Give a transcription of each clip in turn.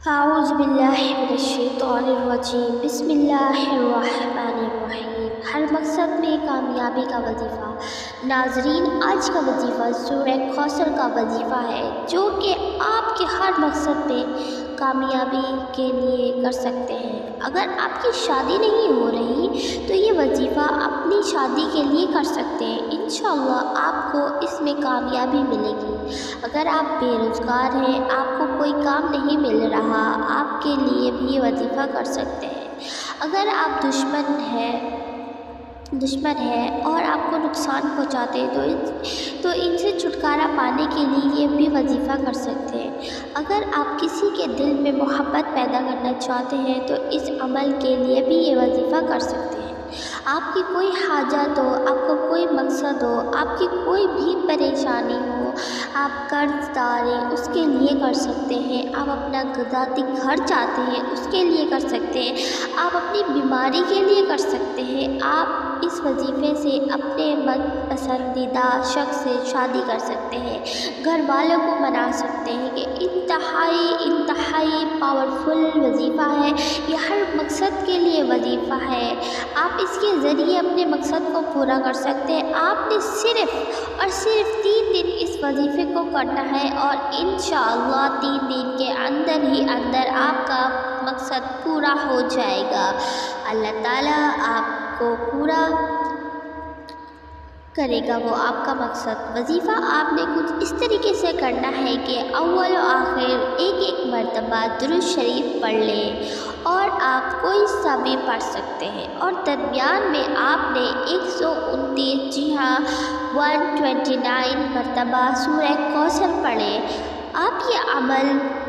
اعوذ باللہ من الشیطان الرجیم بسم اللہ الرحمن الرحیم۔ ہر مقصد میں کامیابی کا وظیفہ۔ ناظرین، آج کا وظیفہ سورہ کوثر کا وظیفہ ہے جو کہ آپ کے ہر مقصد میں کامیابی کے لیے کر سکتے ہیں۔ اگر آپ کی شادی نہیں ہو رہی تو یہ وظیفہ اپنی شادی کے لیے کر سکتے ہیں، انشاءاللہ آپ کو اس میں کامیابی ملے گی۔ اگر آپ بے روزگار ہیں، آپ کو کوئی کام نہیں مل رہا، آپ کے لیے بھی یہ وظیفہ کر سکتے ہیں۔ اگر آپ دشمن ہے اور آپ کو نقصان پہنچاتے ہیں تو ان سے چھٹکارا پانے کے لیے یہ بھی وظیفہ کر سکتے ہیں۔ اگر آپ کسی کے دل میں محبت پیدا کرنا چاہتے ہیں تو اس عمل کے لیے بھی یہ وظیفہ کر سکتے ہیں۔ آپ کی کوئی حاجت ہو، آپ کو کوئی مقصد ہو، آپ کی کوئی بھی پریشانی ہو، آپ قرض دار ہیں، اس کے لیے کر سکتے ہیں۔ آپ اپنا ذاتی گھر چاہتے ہیں، اس کے لیے کر سکتے ہیں۔ آپ اپنی بیماری کے لیے کر سکتے ہیں۔ آپ اس وظیفے سے اپنے من پسندیدہ شخص سے شادی کر سکتے ہیں، گھر والوں کو منا سکتے ہیں کہ انتہائی پاورفل وظیفہ ہے یہ، ہر مقصد کے لیے وظیفہ ہے۔ آپ اس کے ذریعے اپنے مقصد کو پورا کر سکتے ہیں۔ آپ نے صرف اور صرف 3 دن اس وظیفے کو کرنا ہے اور انشاءاللہ 3 دن کے اندر آپ کا مقصد پورا ہو جائے گا۔ اللہ تعالیٰ آپ کو پورا کرے گا وہ آپ کا مقصد۔ وظیفہ آپ نے کچھ اس طریقے سے کرنا ہے کہ اول و آخر ایک مرتبہ درود شریف پڑھ لیں اور آپ کوئی سا بھی پڑھ سکتے ہیں، اور درمیان میں آپ نے 129 جی ہاں 129 مرتبہ سورہ کوثر پڑھیں۔ آپ یہ عمل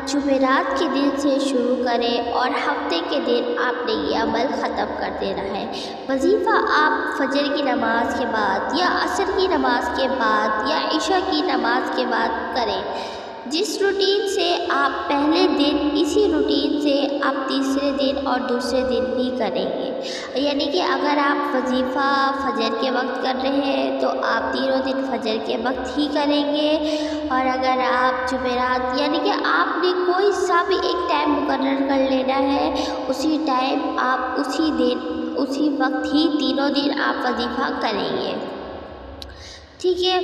جمعرات کے دن سے شروع کریں اور ہفتے کے دن آپ نے یہ عمل ختم کر دینا ہے۔ وظیفہ آپ فجر کی نماز کے بعد یا عصر کی نماز کے بعد یا عشاء کی نماز کے بعد کریں۔ جس روٹین سے آپ پہلے دن، اسی روٹین سے آپ تیسرے دن اور دوسرے دن بھی کریں گے۔ یعنی کہ اگر آپ وظیفہ فجر کے وقت کر رہے ہیں تو آپ تینوں دن فجر کے وقت ہی کریں گے، اور اگر آپ جمعرات یعنی کہ آپ نے کوئی سا بھی ایک ٹائم مقرر کر لینا ہے، اسی ٹائم آپ اسی وقت ہی تینوں دن آپ وظیفہ کریں گے، ٹھیک ہے۔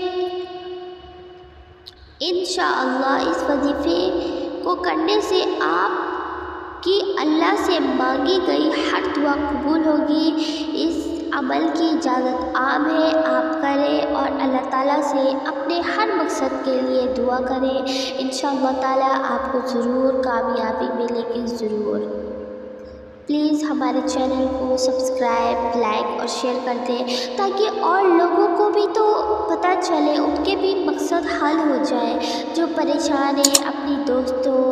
انشاءاللہ اس وظیفے کو کرنے سے آپ کی اللہ سے مانگی گئی ہر دعا قبول ہوگی۔ اس عمل کی اجازت عام ہے، آپ کریں اور اللہ تعالیٰ سے اپنے ہر مقصد کے لیے دعا کریں۔ انشاءاللہ تعالیٰ آپ کو ضرور کامیابی ملے گی، ضرور۔ پلیز ہمارے چینل کو سبسکرائب، لائک اور شیئر کر دیں تاکہ اور لوگوں کو بھی تو پتہ چلے، ان کے بھی مقصد حل ہو جائے۔ جو پریشان ہیں اپنی دوستوں،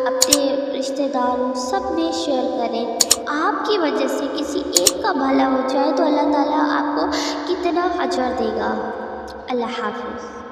اپنے رشتہ داروں، سب میں شیئر کریں۔ آپ کی وجہ سے کسی ایک کا بھلا ہو جائے تو اللہ تعالیٰ آپ کو کتنا اجر دے گا۔ اللہ حافظ۔